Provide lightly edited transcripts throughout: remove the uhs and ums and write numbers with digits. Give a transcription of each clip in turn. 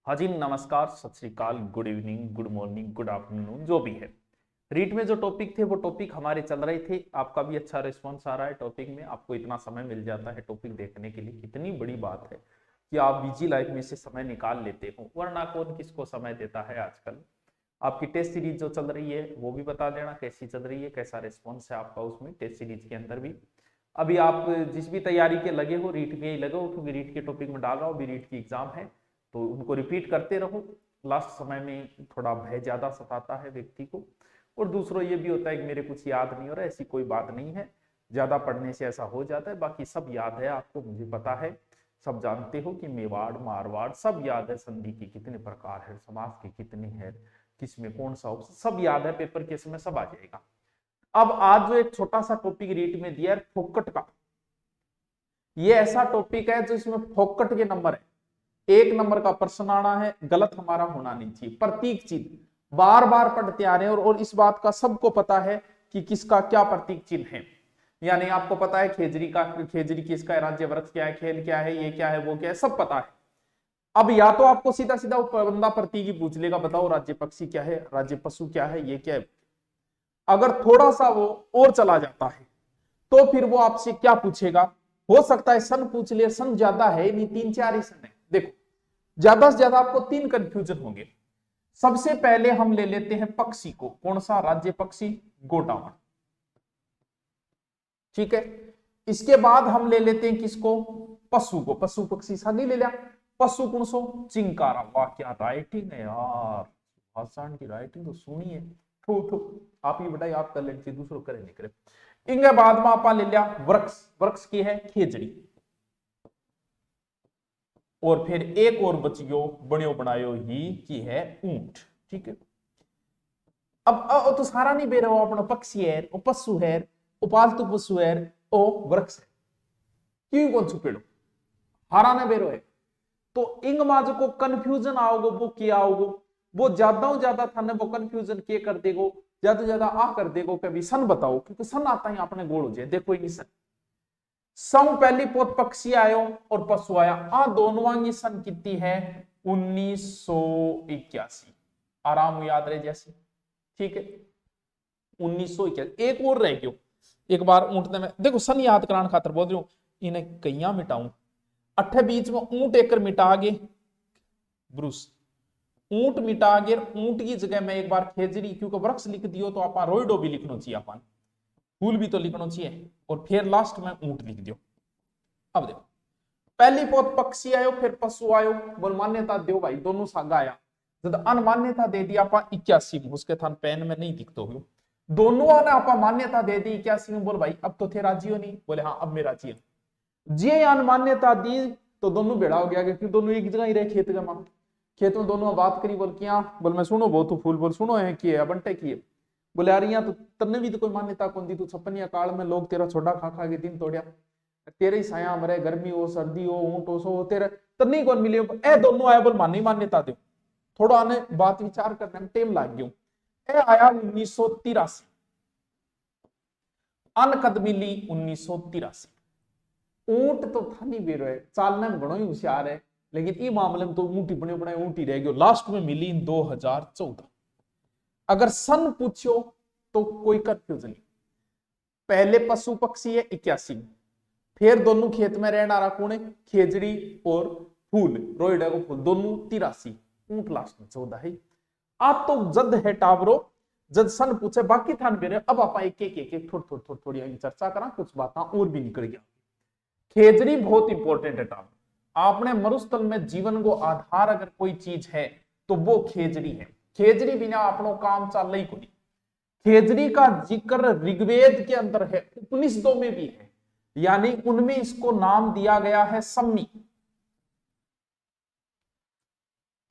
हाँ जी, नमस्कार, सत श्री अकाल, good evening, good morning, good afternoon, जो भी है। रीट में जो टॉपिक थे वो टॉपिक हमारे चल रहे थे। आपका भी अच्छा रिस्पॉन्स आ रहा है टॉपिक में। आपको इतना समय मिल जाता है टॉपिक देखने के लिए, कितनी बड़ी बात है कि आप बिजी लाइफ में से समय निकाल लेते हो, वरना कौन किसको समय देता है आजकल। आपकी टेस्ट सीरीज जो चल रही है वो भी बता देना कैसी चल रही है, कैसा रिस्पॉन्स है आपका उसमें टेस्ट सीरीज के अंदर भी। अभी आप जिस भी तैयारी के लगे हो, रीट में ही लगे हो, क्योंकि रीट के टॉपिक में डाल रहा हूँ, अभी रीट की एग्जाम है तो उनको रिपीट करते रहो। लास्ट समय में थोड़ा भय ज्यादा सताता है व्यक्ति को, और दूसरा ये भी होता है कि मेरे कुछ याद नहीं हो रहा है। ऐसी कोई बात नहीं है, ज्यादा पढ़ने से ऐसा हो जाता है, बाकी सब याद है आपको, मुझे पता है। सब जानते हो कि मेवाड़ मारवाड़ सब याद है, संधि के कितने प्रकार है, समास के कितने हैं, किसमें कौन सा ऑप्शन, सब याद है, पेपर के समय सब आ जाएगा। अब आज जो एक छोटा सा टॉपिक रीट में दिया है फोकट का, ये ऐसा टॉपिक है जो इसमें फोकट के नंबर है, एक नंबर का प्रश्न आना है, गलत हमारा होना नहीं चाहिए। प्रतीक चिन्ह बार बार पढ़ते आ रहे हैं और इस बात का सबको पता है कि किसका क्या प्रतीक चिन्ह है। यानी आपको पता है खेजरी का, खेजरी किसका है, राज्य वृक्ष क्या है, खेल क्या है, ये क्या है, वो क्या है, सब पता है। अब या तो आपको सीधा सीधा बंदा प्रतीक ही पूछ लेगा, बताओ राज्य पक्षी क्या है, राज्य पशु क्या है, ये क्या है। अगर थोड़ा सा वो और चला जाता है तो फिर वो आपसे क्या पूछेगा, हो सकता है सन पूछ ले, सन ज्यादा है नहीं, 3-4 ही सन है। देखो ज्यादा से ज्यादा आपको 3 कंफ्यूजन होंगे। सबसे पहले हम ले लेते हैं पक्षी को, कौन सा, राज्य पक्षी गोटावान, ठीक है। इसके बाद हम ले लेते हैं किसको, पशु को, पशु पक्षी सा नहीं ले लिया, पशु कौन सो, चिंकारा। वाह क्या राइटिंग है यार, आसान की राइटिंग तो सुनिए। आप ही बताइए, आप कर लेते दूसरों करे नहीं करे। इनके बाद में आप ले लिया वृक्ष, वृक्ष की है खेजड़ी, और फिर एक और बचियो बनियो बनायो ही की है ऊंट, ठीक है। अब तो सारा नहीं बेर हो, अपना पक्षी है, वो पशु है, वो पालतू पशु है, वो वृक्ष है, क्यों कौन छु पेड़ो हारा ने बेरो है। तो इंग माज को कंफ्यूजन आओगे वो क्या आओगे, वो ज्यादा था वो कंफ्यूजन के कर देगो, ज्यादा आ कर देगो कभी सन बताओ, क्योंकि सन आता ही अपने गोल हो जाए। देखो इंग सन सम पहली पोत पक्षी आयो और पशु आया, आ दोनों की सन कितनी है, 1981। आराम याद रहे जैसे, ठीक है 1981। एक और रह गयो, एक बार ऊंटने में देखो सन याद कराने खातर बोल रही हूं, इन्हें कईया मिटाऊं, अठे बीच में ऊंट एक मिटा गे, ब्रूस ऊंट मिटा गे, ऊंट की जगह में एक बार खेजड़ी, क्योंकि वृक्ष लिख दियो तो आप रोइडो भी लिखना चाहिए, अपन फूल भी तो लिखना चाहिए, और फिर लास्ट में ऊंट लिख दियो। अब देखो पहली पोत पक्षी आयो, फिर पशु आयो, बोल मान्यता दो भाई, दोनों सागा आया। जब अनमान्यता दे दी आप 81 में, उसके थान पेन में नहीं दिखते हो, दोनों आने आप मान्यता दे दी 81 में, बोल भाई अब तो थे राजी हो नहीं, बोले हाँ अब मैं राजी हूं। जे अनमान्यता दी तो दोनों बेड़ा हो गया, क्योंकि दोनों एक जगह ही रहे खेत का मां, खेत में दोनों बात करी, बोल क्या, बोल मैं सुनो बहुत फूल, बोल सुनो है कि बंटे की, बोले यार यहाँ तो तन्ने भी तो कोई मान्यता कौन दी, तू छप्पनिया काल में लोग तेरा छोटा खा खा के दिन तोड़िया, तेरे ही साया मरे, गर्मी हो सर्दी हो ऊंट हो सो तेरे तन्नी कौन मिली, ए दोनों आया, बोल मानी मान्यता दो, थोड़ा आने बात विचार करने में टाइम लाग गयो। ए आया 1983, अनकद मिली 1983। ऊंट तो था नहीं बेरो है, चालने में बड़ो ही होशियार है, लेकिन इस मामले में तो ऊंटी बने बने ऊंटी रह गयो, लास्ट में मिली 2014। अगर सन पूछो तो कोई कंफ्यूजन नहीं, पहले पशु पक्षी है 81 में, फिर दोनों खेत में रहना रहा कौन है, खेजड़ी और फूल, रोइडा को फूल, दोनों 83, ऊंट लास्ट में 14 है। आप तो जद है टावरो, जद सन पूछे बाकी थान बेरे, अब आप एक एक थोड़ी चर्चा करा, कुछ बात और भी निकल गया। खेजड़ी बहुत इंपॉर्टेंट है टावरो, आपने मरुस्थल में जीवन को आधार अगर कोई चीज है तो वो खेजड़ी है, खेजड़ी बिना अपनो काम चल ही कोई। खेजड़ी का जिक्र ऋग्वेद के अंदर है, उपनिषदों में भी है, यानी उनमें इसको नाम दिया गया है सम्मी।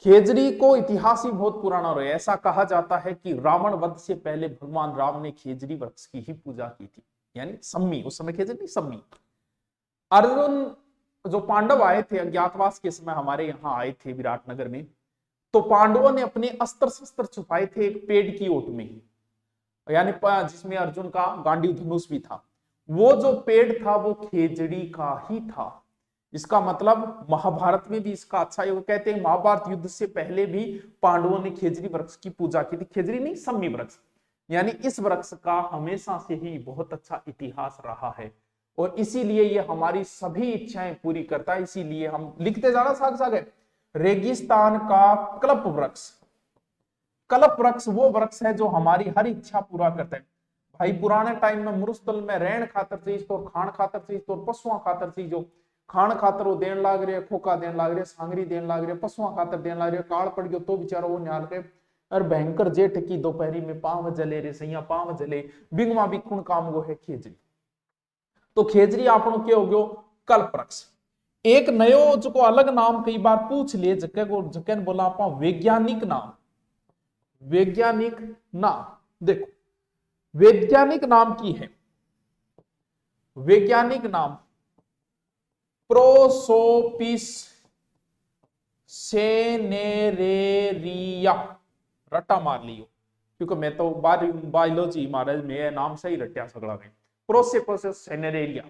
खेजड़ी को इतिहास ही बहुत पुराना रहा है, ऐसा कहा जाता है कि रावण वध से पहले भगवान राम ने खेजड़ी वृक्ष की ही पूजा की थी, यानी सम्मी, उस समय खेजड़ी नहीं सम्मी। अर्जुन जो पांडव आए थे अज्ञातवास के समय, हमारे यहाँ आए थे विराटनगर में, तो पांडवों ने अपने अस्त्र शस्त्र छुपाए थे एक पेड़ की ओट में, यानी जिसमें अर्जुन का गांडीव धनुष भी था। वो जो पेड़ था वो खेजड़ी का ही था, इसका मतलब महाभारत में भी इसका अच्छा योग। कहते हैं महाभारत युद्ध से पहले भी पांडवों ने खेजरी वृक्ष की पूजा की थी। खेजरी नहीं, सम्मी वृक्ष, यानी इस वृक्ष का हमेशा से ही बहुत अच्छा इतिहास रहा है और इसीलिए ये हमारी सभी इच्छाएं पूरी करता है। इसीलिए हम लिखते जाना साग साग है। रेगिस्तान का कल्प वृक्ष, कल्प वृक्ष वो वृक्ष है जो हमारी हर इच्छा पूरा करता है। भाई पुराने टाइम में मरुस्थल में रहन खातर चीज तो खान खातर चीज तो पशुओं खातर चीज, जो खान खातर वो देन लाग रहे, खोखा देन लाग रहे, सांगरी देन लाग रहे, पशुओं खातर देन लाग रहे, काल पड़ गयो तो बेचारा वो न्याल के और भयंकर जेठ की दोपहरी में पांव जले रे सैया पांव जले बिंगमा बिकुण काम वो है खेजरी। तो खेजरी आपनो क्या हो गयो कल्प वृक्ष। एक नयो जो अलग नाम कई बार पूछ ले जके को जके बोला आपा वैज्ञानिक नाम, वैज्ञानिक नाम देखो वैज्ञानिक नाम की है, वैज्ञानिक नाम प्रोसोपिस सेनेरेरिया, रट्टा मार लियो क्योंकि मैं तो बायोलॉजी महाराज में नाम सही रट्या सगड़ा में प्रोसोपिस सेनेरेरिया,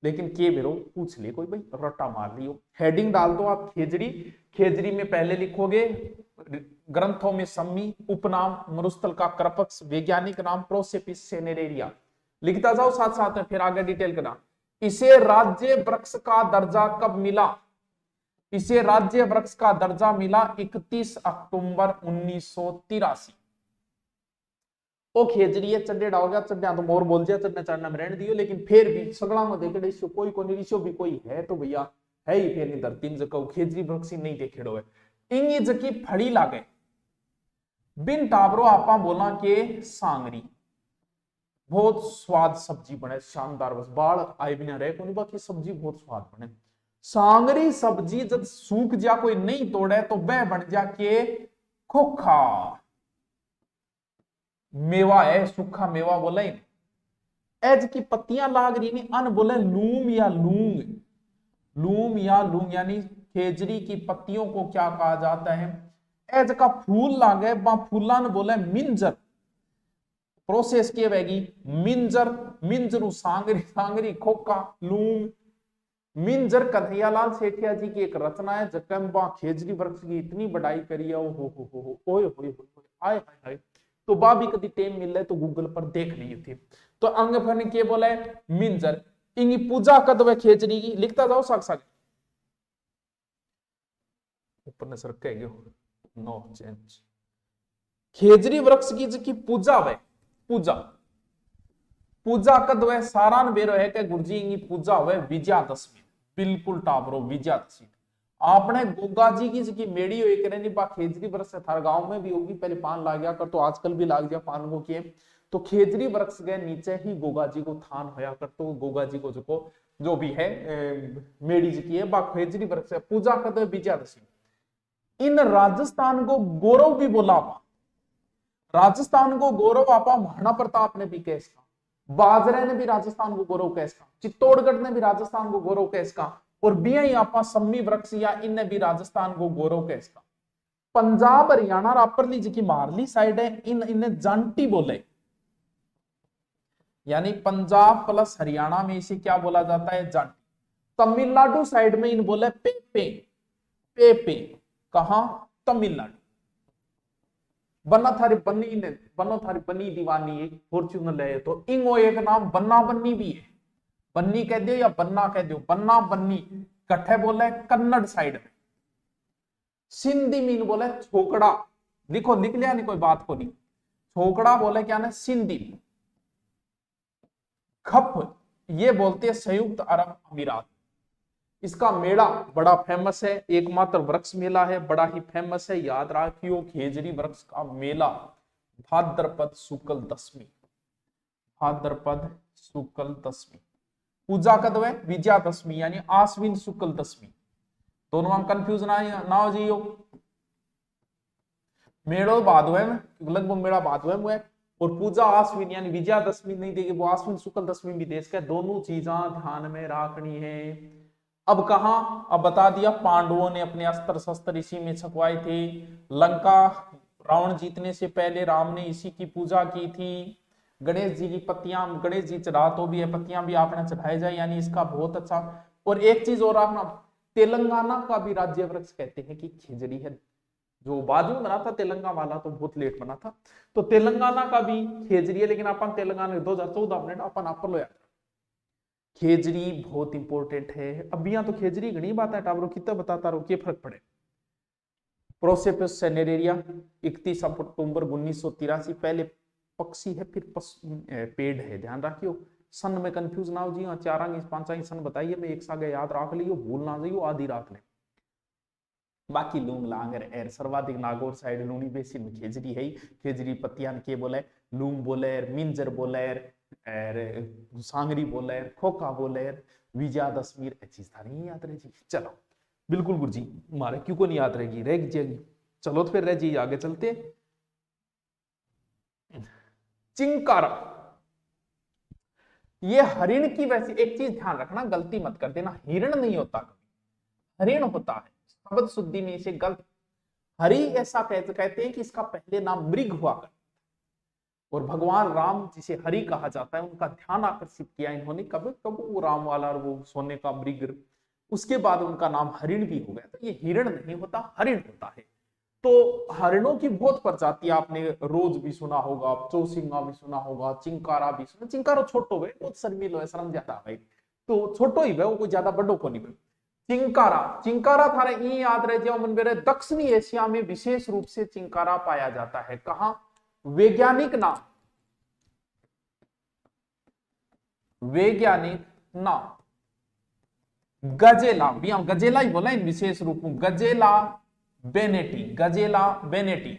लेकिन के बेरो पूछ ले कोई भाई रट्टा मार लियो। हेडिंग डाल दो आप खेजरी, खेजरी में पहले लिखोगे ग्रंथों में सम्मी, उपनाम मरुस्थल का क्रपक्स, वैज्ञानिक नाम प्रोसेपिस सेनेरेरिया, लिखता जाओ साथ साथ में फिर आगे डिटेल करना। इसे राज्य वृक्ष का दर्जा कब मिला? इसे राज्य वृक्ष का दर्जा मिला 31 अक्टूबर 1983। ओ खेजरी है चड्डे डाल गया, चड्डा तो मोर बोल दिया, चढ़ने चढ़ना में रहने दियो, लेकिन फिर भी सगड़ा में देखे रिश्यो कोई को नहीं, रिश्यो भी कोई है तो भैया है ही फिर नहीं धरती जको खेजरी वृक्ष नहीं देखेड़ो है। इंगी जकी फड़ी लागे बिन टाबरो आपा बोला के सांगरी बहुत स्वाद सब्जी बने, शानदार, बस बाल आए बिना रहे कोनी बाकी सब्जी बहुत स्वाद बने। सांगरी सब्जी जब सूख जा कोई नहीं तोड़े तो वह बन जा के खोखा मेवा है, सूखा मेवा बोला ही एज की पत्तियां लाग रही नहीं, अन बोले लूम या लूंग, लूम या लूंग यानी खेजरी की पत्तियों को क्या कहा जाता है? एज का फूल लागे बा फूला ने बोले मिंजर, प्रोसेस किए बैगी मिंजर, मिंजरू सांगरी, सांगरी खोखा लूम। मिंजर कन्हैयालाल सेठिया जी की एक रचना है जकम बा खेजरी वृक्ष की इतनी बढ़ाई करी है, हो ओए होए हाय हाय हाय। तो बा भी कभी टेम मिल रहा है तो गूगल पर देख ली थी। तो अंग फन के बोले मिंजर, इंगी पूजा कद वे खेजरी की, लिखता जाओ साग साग ऊपर ने सर कह गयो नो चेंज। खेजरी वृक्ष की पूजा वे पूजा, पूजा कद वे सारान बेरो है कि गुरुजी इंगी पूजा हुए विजयादशमी, बिल्कुल टाबरो विजयादशमी। आपने गोगा जी की जिकी मेड़ी हुई करे नहीं बा खेजरी वृक्ष से थार गांव में भी होगी, पहले पान लाग गया कर तो आजकल भी लाग गया पान को किए। तो खेजरी वृक्ष के नीचे ही गोगा जी को थान होया कर, तो गोगा जी को जो भी है मेड़ी जी की है बा खेजरी वृक्ष से पूजा करते हुए विजयादशमी। इन राजस्थान को गौरव भी बोला आपा, राजस्थान को गौरव आपा महाराणा प्रताप ने भी कैस का, बाजरे ने भी राजस्थान को गौरव कैस का, चित्तौड़गढ़ ने भी राजस्थान को गौरव कैस का, और बियाई आपा सम्मी वृक्ष या इनने भी राजस्थान को गौरव कैस का। पंजाब हरियाणा रापरली जी की मारली साइड है, इन्हें जांटी बोले, यानी पंजाब प्लस हरियाणा में इसे क्या बोला जाता है? जांटी। तमिलनाडु साइड में इन बोले पेपे, पेपे कहा? तमिलनाडु। बन्ना थारी बन्नी ने बनो थारी बन्नी दीवानी एक फॉर्च्यूनर है तो इंगो एक नाम बन्ना बन्नी भी है, बन्नी कह दियो या बन्ना कह दियो, बन्ना बन्नी कट्ठे बोले कन्नड़ साइड में। सिंधी मीन बोले छोकड़ा, लिखो लिख लिया नहीं कोई बात को नहीं, छोकड़ा बोले क्या ना सिंधी। खप ये बोलते हैं संयुक्त अरब अमीरात। इसका मेला बड़ा फेमस है, एकमात्र वृक्ष मेला है, बड़ा ही फेमस है, याद रखियो खेजरी वृक्ष का मेला भाद्रपद शुक्ल दशमी, भाद्रपद शुक्ल दशमी। पूजा कद है? विजयादशमी यानी आश्विन शुक्ल दशमी, दोनों हम कंफ्यूज ना हो जियो। मेड़ो भादवे में लगभग मेड़ा भादवे में, और पूजा आश्विन यानी विजयादशमी नहीं देगी वो आश्विन शुक्ल दशमी भी देश का, दोनों चीजा ध्यान में रखनी है। अब कहा? अब बता दिया पांडवों ने अपने अस्त्र शस्त्र इसी में छपवाए थे, लंका रावण जीतने से पहले राम ने इसी की पूजा की थी। गणेश जी की पत्तियां, गणेश जी चढ़ा तो भी है, पत्तियां भी आपने चढ़ाई जाए, यानी इसका बहुत अच्छा और एक चीज और आपना, तेलंगाना का भी राज्य वृक्ष कहते हैं कि खेजड़ी है। जो बाद में बना था तेलंगाना वाला तो बहुत लेट बना था, तो तेलंगाना का भी खेजड़ी है। लेकिन अपन तेलंगाना 2014 में अपन आप लो यार, खेजड़ी बहुत इंपॉर्टेंट है। अब यहाँ तो खेजड़ी घनी बात है, टावरो कितना बताता रहो, क्या फर्क पड़े। प्रोसेपस सेनेरेरिया 31 अक्टूबर 1983, पहले पक्षी है फिर पेड़ है, ध्यान रखियो। सन में कंफ्यूज ना हो जी, चारांगी पांचांगी सन बताइए, मैं एक सागे याद रख लियो, भूल ना जाइयो आधी रात में। बाकी लूंग लांगर एर सर्वाधिक नागौर साइड लूनी बेसिन में खेजड़ी है। खेजड़ी पतियान के बोले, लूंग बोले, मिंजर बोले, सांगरी बोले, खोखा बोले, विजयादशमी चीज था नहीं याद रही जी। चलो बिल्कुल गुरु जी, हमारे क्यों को नहीं याद रहेगी, रह जाएगी। चलो तो फिर रह जी, आगे चलते। चिंकारा, ये हरिण की, वैसे एक चीज ध्यान रखना, गलती मत कर देना, हिरण नहीं होता, हरिण होता है। शब्द शुद्धि में इसे गलत, हरि ऐसा कहते हैं कि इसका पहले नाम मृग हुआ कर, और भगवान राम जिसे हरि कहा जाता है उनका ध्यान आकर्षित किया इन्होंने, कब कब वो राम वाला और वो सोने का मृग, उसके बाद उनका नाम हरिण भी हो गया। तो ये हिरण नहीं होता, हरिण होता है। तो हरिणों की बहुत प्रजाति आपने रोज भी सुना होगा, चौसिंगा भी सुना होगा, चिंकारा भी सुना। चिंकारा छोटो है, बहुत शर्मिलो है, शर्म जाता है भाई, तो छोटो ही है वो, कोई ज्यादा बड़ो को नहीं है। चिंकारा, चिंकारा थारे ये याद रह जाओ मन मेरे, दक्षिणी एशिया में विशेष रूप से चिंकारा पाया जाता है। कहां? वैज्ञानिक नाम, वैज्ञानिक नाम गजेला, गजेला ही बोला इन विशेष रूप में, गजेला बेनेटी, गजेला बेनेटी।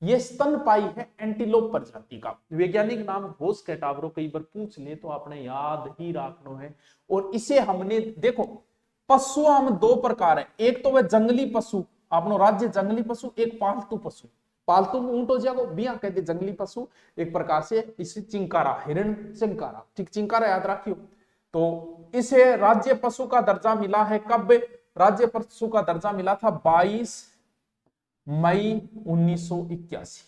ये स्तनपाई है एंटीलोप प्रजाति का। वैज्ञानिक घोष घोष कैटावरो कई बार पूछ ले तो आपने याद ही रखना है। और इसे हमने देखो, पशु हम दो प्रकार है, एक तो वह जंगली पशु, अपनो राज्य जंगली पशु, एक पालतू पशु। पालतू में ऊंट हो जाएगा, बिया कहते जंगली पशु, एक प्रकार से इसे चिंकारा, हिरण चिंकारा, ठीक, चिंकारा याद रखियो। तो इसे राज्य पशु का दर्जा मिला है कब? राज्य पशु का दर्जा मिला था 22 मई 1981।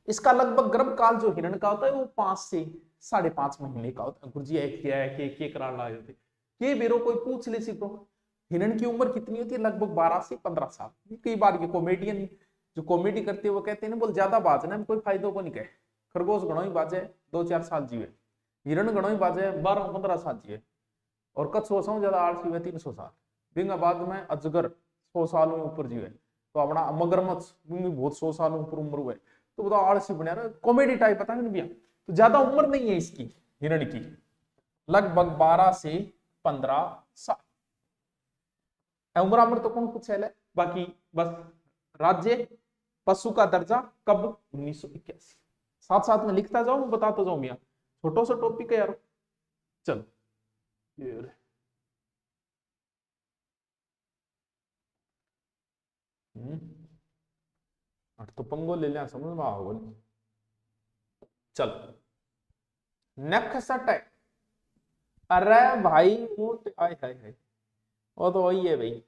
इसका लगभग गर्भकाल जो हिरण का होता है वो 5 से 5.5 महीने का होता है। गुरुजी एक करा ला जाते ये बेरो कोई पूछ ले सीखो, हिरण की उम्र कितनी होती है? लगभग 12 से 15 साल। कई बार ये कॉमेडियन जो कॉमेडी करते हैं वो कहते हैं ना, बोल ज्यादा बाजना में कोई फायदो को नहीं कहे। खरगोश गणों ही बाजे 2-4 साल जीवे, हिरण गणों ही बाजे 12-15 साल जीवे, और कच्छुआ सौ ज्यादा आलसी हुए 300 साल। बिंगा बाद में अजगर 100 सालों ऊपर जीवे, तो अपना मगरमच्छ बहुत 100 सालों ऊपर उम्र हुए, तो बताओ आलसी बना रहा, कॉमेडी टाइप पता नहीं भैया। तो ज्यादा उम्र नहीं है इसकी हिरण की, लगभग 12 से 15 साल उम्र तो कौन पूछे ले। बाकी बस राज्य पशु का दर्जा कब? 1981। साथ साथ में लिखता जाओ, मैं बताता जाऊं भैया, छोटो सा टॉपिक है यार। चलो तो पंगो ले लिया, समझ में आओगे। चलो नेक्स्ट है, अरे भाई ऊंट, आय हाय हाय, वो तो वही है भाई,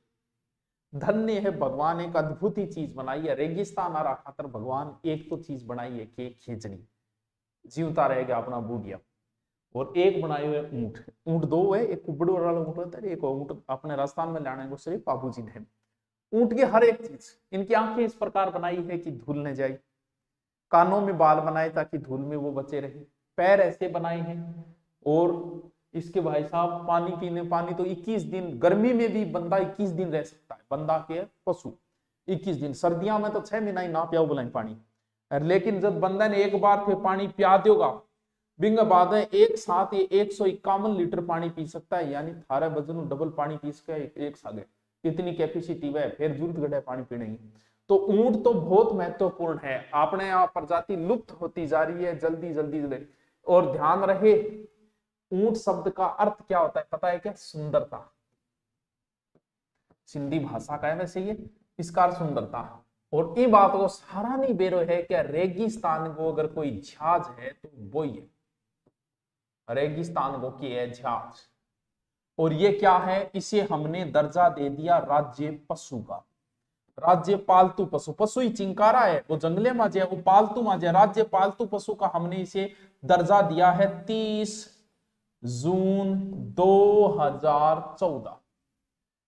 धन्य है भगवान, एक अद्भुत ही चीज बनाई है। रेगिस्तान आ रहा खातर भगवान एक तो चीज बनाई है कि खींचनी, जीवता रहेगा अपना बूढ़िया, और एक बनाए हुए ऊंट। ऊंट दो है, एक कुबड़ वाला ऊंट होता है, एक ऊंट अपने राजस्थान में लाने को सिर्फ बाबू जी ने। ऊंट की हर एक चीज, इनकी आंखें इस प्रकार बनाई है कि धूल न जाए, कानों में बाल बनाए ताकि धूल में वो बचे रहे, पैर ऐसे बनाए हैं, और इसके भाई साहब पानी पीने, पानी तो 21 दिन, गर्मी में भी बंदा 21 दिन रह सकता है, बंदा के पशु 21 दिन, सर्दियों में तो 6 महीना ही ना पियाओ बुलाए पानी। लेकिन जब बंदा ने एक बार फिर पानी पिया दोगा, बिंग बाद है एक साथ ये 151 लीटर पानी पी सकता है, यानी थारा वजन डबल पानी पी सके एक सागे, इतनी कैपेसिटी वह, फिर जरूरत घटे पानी पीने की। तो ऊंट तो बहुत महत्वपूर्ण है, अपने आप प्रजाति लुप्त होती जा रही है जल्दी जल्दी जल्दी। और ध्यान रहे, ऊंट शब्द का अर्थ क्या होता है पता है क्या? सुंदरता। सिंधी भाषा का है वैसे ये, इसका अर्थ सुंदरता। और ये बात को सारा नहीं बेरो है क्या, रेगिस्तान को अगर कोई झाज है तो वो ही है, रेगिस्तान को की है झाज। और ये क्या है? इसे हमने दर्जा दे दिया राज्य पशु का, राज्य पालतू पशु। पशु ही चिंकारा है, वो जंगले में जे, वो पालतू में जे, राज्य पालतू पशु का हमने इसे दर्जा दिया है 30 जून 2014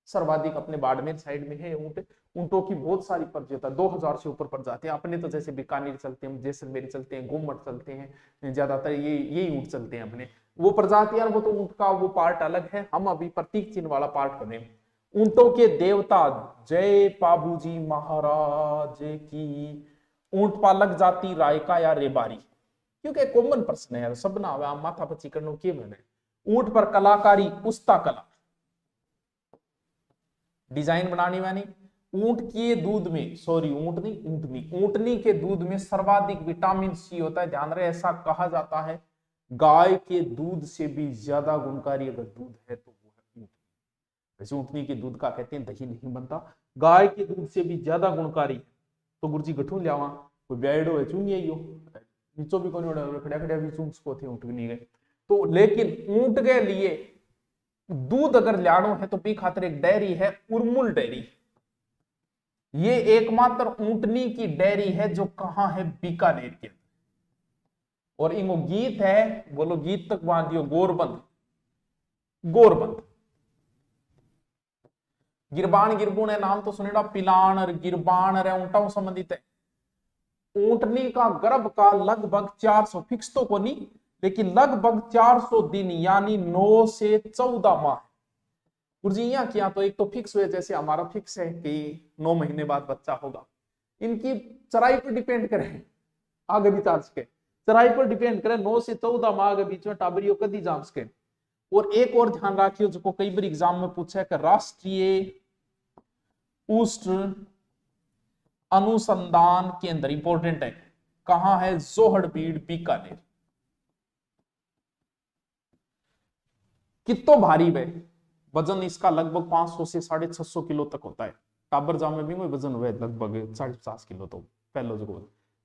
सर्वाधिक अपने बाड़मेर साइड में है ऊंट। ऊंटों की बहुत सारी प्रजाति 2000 से ऊपर प्रजाति हैं। अपने तो जैसे बीकानेर चलते हैं, जैसलमेर चलते हैं, गोमट चलते हैं, ज्यादातर यही ऊंट चलते हैं अपने। वो प्रजातियां, वो तो ऊंट का वो पार्ट अलग है, हम अभी प्रतीक चिन्ह वाला पार्ट कर रहे हैं। ऊंटों के देवता जय पाबूजी महाराज की। ऊंट पालक जाति रायका या रेबारी, क्योंकि कॉमन प्रश्न है सब ना माथा पची करने के मैंने। ऊंट पर कलाकारी पुस्ता कला, डिजाइन बनानी वानी। ऊंट के दूध में, सॉरी ऊंट नहीं ऊंटनी, ऊंटनी के दूध में सर्वाधिक विटामिन सी होता है। ध्यान रहे, ऐसा कहा जाता है गाय के दूध से भी ज्यादा गुणकारी अगर दूध है तो वो है ऊंटनी। वैसे ऊंटनी के दूध का कहते हैं दही नहीं बनता, गाय के दूध से भी ज्यादा गुणकारी। तो गुरुजी गठू लियावा कोई ब्याडो है चुनिए यो नीचो भी कोनी खड़ा खड़ा भी चुंस को थे ऊंटनी गए। तो लेकिन ऊंट के लिए दूध अगर लानो है तो भी खातर एक डेयरी है उर्मुल डेयरी। ये एकमात्र ऊंटनी की डेयरी है जो कहां है, बीकानेर के अंदर। और इनको गीत है, बोलो गीत तक बांधियो, गोरबंद गोरबंद। गिरबान गिरबुण है नाम तो सुनेगा, पिलान और गिरबान और ऊंटाओं संबंधित है। ऊंटनी का गर्भ काल लगभग 400 फिक्स तो को नहीं, लेकिन लगभग 400 दिन यानी 9 से 14 माह। गुरुजी किया तो एक तो फिक्स हुए, जैसे हमारा फिक्स है कि 9 महीने बाद बच्चा होगा। इनकी चराई पर डिपेंड करे, आगे भी चार्ज के चराई पर डिपेंड करे। 9 से 14 माह के बीच में टाबरियो कदी जाम सके। और एक और ध्यान रखियो जो कई बार एग्जाम में पूछा है कि राष्ट्रीय उष्ण अनुसंधान केंद्र इंपॉर्टेंट है, कहां है, जोहड़बीड़ बीकानेर। कितो भारी है, वजन इसका लगभग 500 से 650 किलो तक होता है। टाबर जाम में भी वजन हुआ है लगभग 50 किलो। तो पहले जो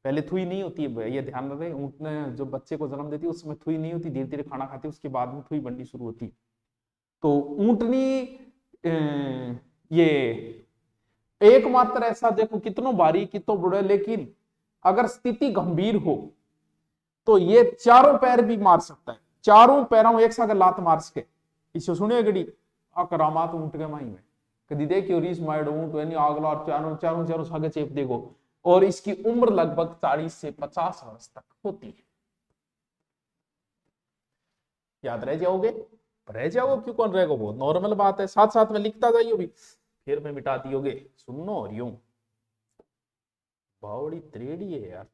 पहले थुई नहीं होती है, ये ध्यान रहे। ऊंट ने जो बच्चे को जन्म देती है उसमें थुई नहीं होती, धीरे धीरे खाना खाती है, उसके बाद में थुई बननी शुरू होती। तो ऊंटनी ये एकमात्र ऐसा, देखो कितनों भारी कितो बुढ़े, लेकिन अगर स्थिति गंभीर हो तो ये चारों पैर भी मार सकता है। चारों पैरों एक साथ लात मार सके। इसे सुनिए गड़ी करामात ऊंट के माई में कदी देखियो रीस माइड ऊंट यानी अगला चारों चारों चारों सागे चेप देखो। और इसकी उम्र लगभग 40 से 50 वर्ष तक होती है। याद रह जाओगे, रह जाओगे क्यों कौन रहेगा, बहुत नॉर्मल बात है। साथ साथ में लिखता जाइयो भी, फिर में मिटा दियोगे। सुनो और यूं बावड़ी त्रेड़ी है यार।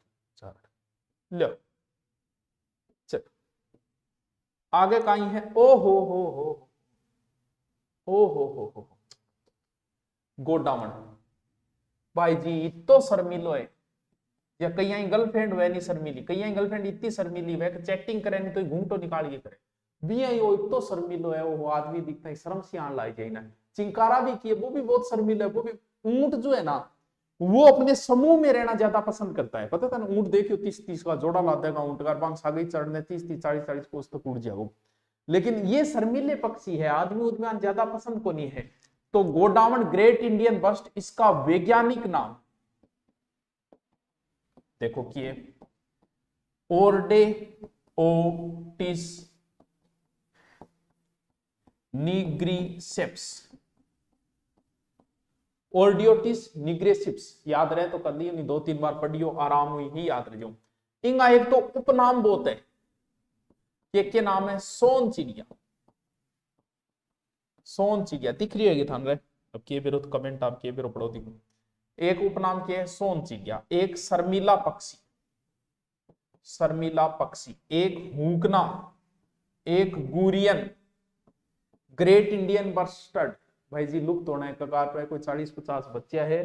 लो चल आगे कहीं है, ओ हो गोडावण भाई जी इतो शर्मिलो है। या कई गर्लफ्रेंड वे नहीं शर्मिली, कई गर्लफ्रेंड इतनी शर्मिली वे चैटिंग करे नहीं तो घूंटो निकाल के करे भी है। वो इतो शर्मिलो है, वो आदमी दिखता है शर्म से आन लाई जाए ना। चिंकारा भी किए, वो भी बहुत शर्मिला है। वो भी ऊंट जो है ना, वो अपने समूह में रहना ज्यादा पसंद करता है। पता था ना, ऊंट देखियो 30-30 का जोड़ा ला देगा ऊंट का, पांच सागे चढ़ने 30-30 40-40 कोस तो टूट जाओ। लेकिन ये शर्मिले पक्षी है, आदमी उद्यान ज्यादा पसंद को नहीं है। तो गोडावण ग्रेट इंडियन बस्ट, इसका वैज्ञानिक नाम देखो कि ओर्डेओटिस निग्रिसेप्स। ओर्डियोटिस निग्रेसिप्स याद रहे तो कर दियो, नहीं 2-3 बार पढ़ियो, आराम हुई ही याद रह जाओ। इनका एक तो उपनाम बहुत है, एक के नाम है सोन चिड़िया। सोन चिड़िया दिख रही है थान रे, अब के बेरो तो कमेंट आप के बेरो पढ़ो दिखो। एक उपनाम क्या है, सोन चिड़िया। एक शर्मिला पक्षी, शर्मिला पक्षी। एक हुकना, एक गुरियन, ग्रेट इंडियन बस्टर्ड। भाई जी लुप्त होना है कगार पे, कोई 40-50 बच्चे है,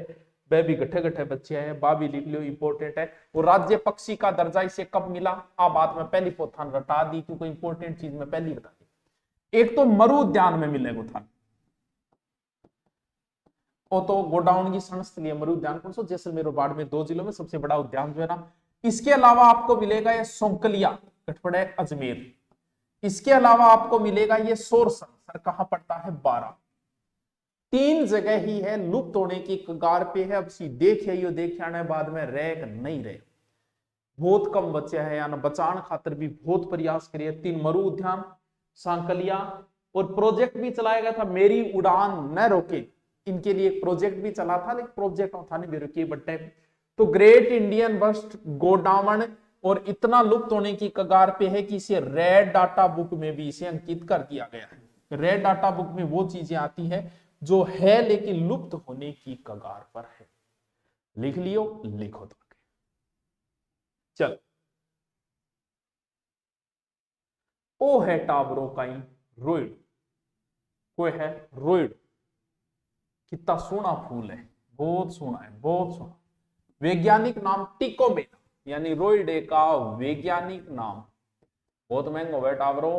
वह भी गठे गठे बच्चे हैं। बा भी लिख लो, इंपोर्टेंट है। वो राज्य पक्षी का दर्जा इसे कब मिला, आ बात में पहली पोथान रटा दी, क्योंकि इंपोर्टेंट चीज में पहली बता दी। एक तो मरु उद्यान में मिलेगा थान, वो तो गोडाउन की संस्थलीय मरु उद्यान कौन सो, जैसलमेर और बाड़मेर 2 जिलों में सबसे बड़ा उद्यान जो है ना। इसके अलावा आपको मिलेगा ये सोंकलिया, गठपड़े अजमेर। इसके अलावा आपको मिलेगा ये सोरसन, सर कहां पड़ता है, 12। 3 जगह ही है, लुप्त होने की कगार पे है। अब सी देख आने बाद में रह नहीं रहे, बहुत कम बचे हैं, यानी बचान खातर भी बहुत प्रयास करिए। 3 मरु उद्यान, सांकलिया, और प्रोजेक्ट भी चलाया गया था मेरी उड़ान न रोके, इनके लिए एक प्रोजेक्ट भी चला था, लेकिन प्रोजेक्ट था नहीं रुकी बट तो ग्रेट इंडियन बस्ट गोडावण और इतना लुप्त होने की कगार पे है कि इसे रेड डाटा बुक में भी इसे अंकित कर दिया गया है। रेड डाटा बुक में वो चीजें आती है जो है लेकिन लुप्त होने की कगार पर है। लिख लियो, लिखो तो चल। ओ है टावरों काई रोइड, कोई है रोइड, कितना सोना फूल है, बहुत सोना है, बहुत सोना। वैज्ञानिक नाम टिकोमेला, यानी रोइडे का वैज्ञानिक नाम, बहुत महंगा हो टावरो,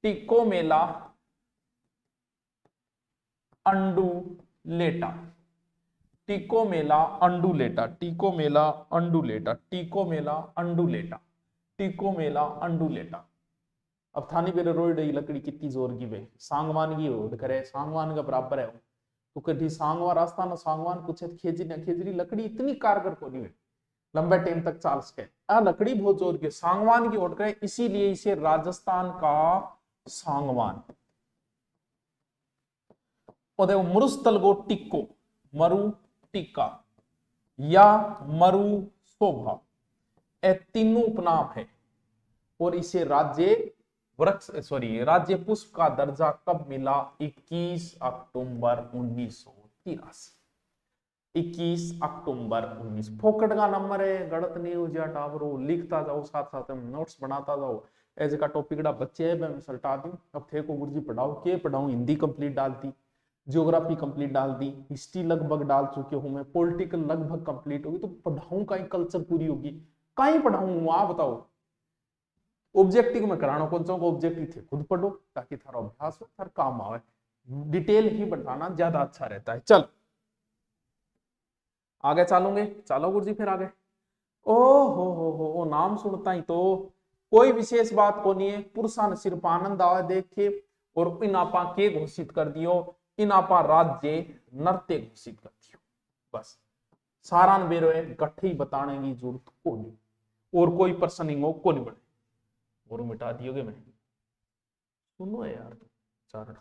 टिकोमेला अंडुलेटा, टिकोमेला अंडुलेटा, टिकोमेला अंडुलेटा, टिकोमेला अंडुलेटा, टिकोमेला अंडुलेटा। अब थानी बेरे रोइड लकड़ी कितनी जोर की वे सांगवान की रोड करे, सांगवान का बराबर है तो कभी सांगवान रास्ता ना सांगवान कुछ खेजरी ना खेजरी लकड़ी इतनी कारगर को नहीं है लंबे टाइम तक चाल सके। लकड़ी बहुत जोर की सांगवान की ओट करे, इसीलिए इसे राजस्थान का सांगवान। और देखो मरुस्थल टिक्को, मरु टिक्का या मरु शोभा, ये तीनों उपनाम है। और इसे राज्य वृक्ष राज्य पुष्प का दर्जा कब मिला? 21 अक्टूबर 1983। 21 अक्टूबर 19। फोकट का नंबर है, गलत नहीं हो जाए टावरो, लिखता जाओ साथ साथ में नोट्स बनाता जाओ। ऐसे का टॉपिक बच्चे है मैं सल्टा दूं। अब थे को गुरुजी पढ़ाओ के पढ़ाऊं, हिंदी कंप्लीट डाल दी, ज्योग्राफी कंप्लीट डाल दी, हिस्ट्री लगभग डाल चुके हूं मैं, पॉलिटिकल लगभग कंप्लीट होगी, तो पढ़ाऊं कहीं कल्चर पूरी होगी, कहीं पढ़ाऊं आप बताओ। ऑब्जेक्टिव में कराना कौन सा ऑब्जेक्टिव थे खुद पढ़ो ताकि थारा अभ्यास हो, थारा काम आवे, डिटेल ही बताना ज्यादा अच्छा रहता है। चल आगे चलोगे, चलो गुरुजी फिर आगे। ओ हो नाम सुनता ही तो कोई विशेष बात को नहीं है, पुरुषान सिर्फ आनंद आवे देख के, और इन आपा के घोषित कर दियो, इन आपा राज्य नृत्य घोषित कर दियो, बस सारान बेरो है, गठे बताने की जरूरत को नहीं, और कोई प्रश्न हो को नहीं बने, और मिटा दियोगे मैं, सुनो यार चारण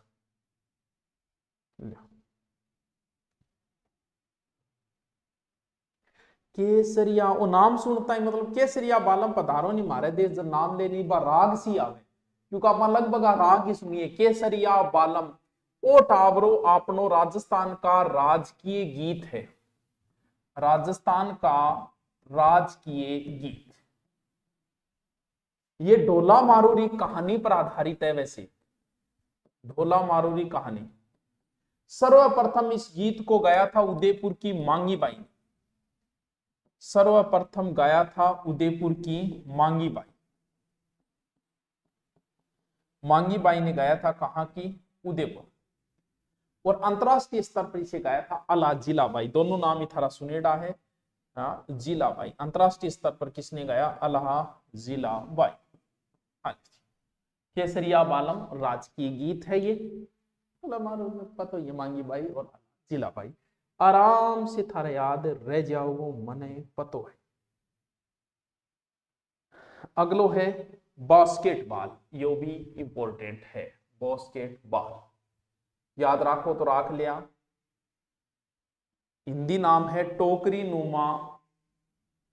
केसरिया, वो नाम सुनता ही मतलब केसरिया बालम पधारो नहीं मारे देश, जब नाम ले नहीं बा राग सी आवे, क्योंकि आप लगभग राग ही सुनिए, केसरिया बालम। ओ टावरो आपनो राजस्थान का राजकीय गीत है, राजस्थान का राजकीय गीत। ये ढोला मारूरी कहानी पर आधारित है। वैसे ढोला मारूरी कहानी सर्वप्रथम इस गीत को गाया था उदयपुर की मांगी बाई ने, सर्वप्रथम गाया था उदयपुर की मांगी बाई, मांगी बाई ने गाया था कहां की? उदयपुर। और अंतरराष्ट्रीय स्तर पर इसे गाया था अला जिलाबाई, दोनों नाम ही थारा सुनेडा है। जिलाबाई अंतरराष्ट्रीय स्तर पर किसने गाया? अला जिलाबाई। केसरिया बालम राजकीय गीत है ये, पता ये मांगी बाई और जिलाबाई, आराम से थारा याद रह जाओ, मने पतो है। अगलो है बास्केटबॉल, यो भी इंपॉर्टेंट है, बास्केटबॉल याद रखो तो रख लिया। हिंदी नाम है टोकरी नुमा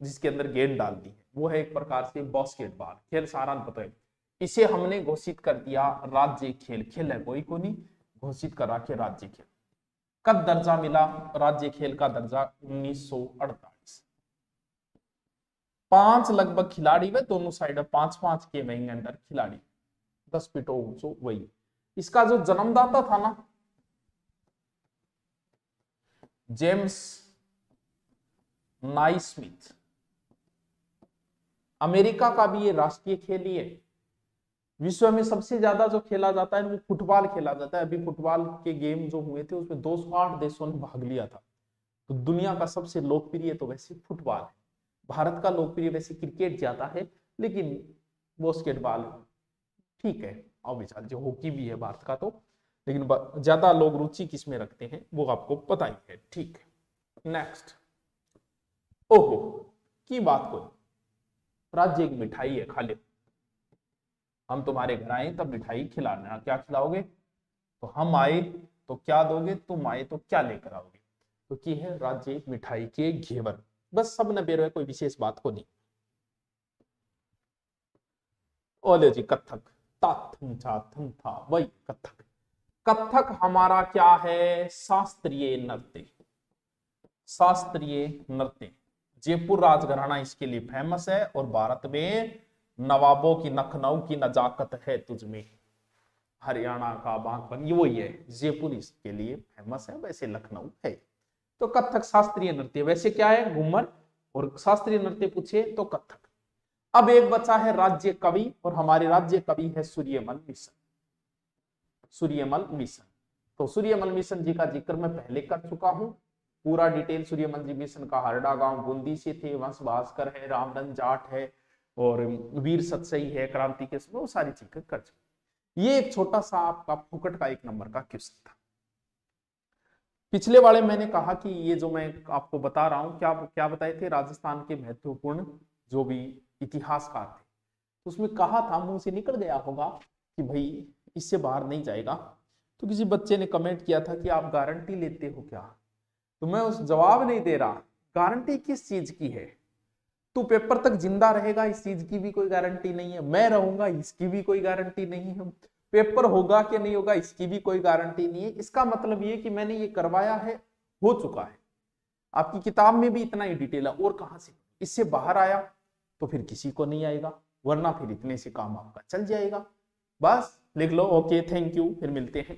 जिसके अंदर गेंद डाल दी है, वो है एक प्रकार से बास्केटबॉल खेल, सारा पता है। इसे हमने घोषित कर दिया राज्य खेल, खेल है कोई को नहीं, घोषित करा के राज्य खेल। कब दर्जा मिला राज्य खेल का दर्जा? 1948। 5 लगभग खिलाड़ी वे दोनों साइड, 5-5 के वही अंदर खिलाड़ी, 10 फीट ऊंचो वही। इसका जो जन्मदाता था ना, जेम्स नाइस्मिथ, अमेरिका का भी ये राष्ट्रीय खेल ही है। विश्व में सबसे ज्यादा जो खेला जाता है वो फुटबॉल खेला जाता है। अभी फुटबॉल के गेम जो हुए थे उसमें 208 देशों ने भाग लिया था। तो दुनिया का सबसे लोकप्रिय तो वैसे फुटबॉल है। भारत का लोकप्रिय वैसे क्रिकेट ज्यादा है, लेकिन बास्केटबॉल ठीक है। और विचार जो हॉकी भी है भारत का, तो लेकिन ज्यादा लोग रुचि किसमें रखते हैं वो आपको पता ही है। ठीक है, नेक्स्ट। ओहो की बात कोई, राज्य की मिठाई है, खा ले। हम तुम्हारे घर आए तब मिठाई खिलाना, क्या खिलाओगे? तो हम आए तो क्या दोगे, तुम आए तो क्या लेकर आओगे? तो ये है राज्य मिठाई के घेवर। बस सब न बेरो है, कोई विशेष बात को नहीं। ओले जी कथक, ता थम था थम था, वही कथक। कथक हमारा क्या है? शास्त्रीय नृत्य। शास्त्रीय नृत्य, जयपुर राजघराना इसके लिए फेमस है, और भारत में नवाबों की लखनऊ की नजाकत है तुझमें, हरियाणा का बागपन, ये वही है, जयपुर इसके लिए फेमस है, वैसे लखनऊ है। तो कथक शास्त्रीय नृत्य, वैसे क्या है? घूमर, और शास्त्रीय नृत्य पूछे तो कथक। अब एक बचा है राज्य कवि, और हमारे राज्य कवि है सूर्यमल मिशन। सूर्यमल मिशन, तो सूर्यमल मिशन जी का जिक्र मैं पहले कर चुका हूं। पूरा डिटेल सूर्यमल जी मिशन का, हरडा गांव बूंदी से थे, वंश भास्कर है, रामरन जाट है, और वीर सतसई है, क्रांति के समय, वो सारी चीजें कर चुके। ये एक छोटा सा आपका फुकट का 1 नंबर का क्वेश्चन था। पिछले वाले मैंने कहा कि ये जो मैं आपको बता रहा हूं, क्या क्या बताए थे? राजस्थान के महत्वपूर्ण जो भी इतिहासकार थे, तो उसमें कहा था, मुंह से निकल गया होगा कि भाई इससे बाहर नहीं जाएगा। तो किसी बच्चे ने कमेंट किया था कि आप गारंटी लेते हो क्या? तो मैं उस जवाब नहीं दे रहा, गारंटी किस चीज की है? तू पेपर तक जिंदा रहेगा, इस चीज की भी कोई गारंटी नहीं है। मैं रहूंगा, इसकी भी कोई गारंटी नहीं है। पेपर होगा कि नहीं होगा, इसकी भी कोई गारंटी नहीं है। इसका मतलब ये कि मैंने ये करवाया है, हो चुका है। आपकी किताब में भी इतना ही डिटेल है, और कहां से इससे बाहर आया तो फिर किसी को नहीं आएगा, वरना फिर इतने से काम आपका चल जाएगा। बस लिख लो, ओके, थैंक यू, फिर मिलते हैं।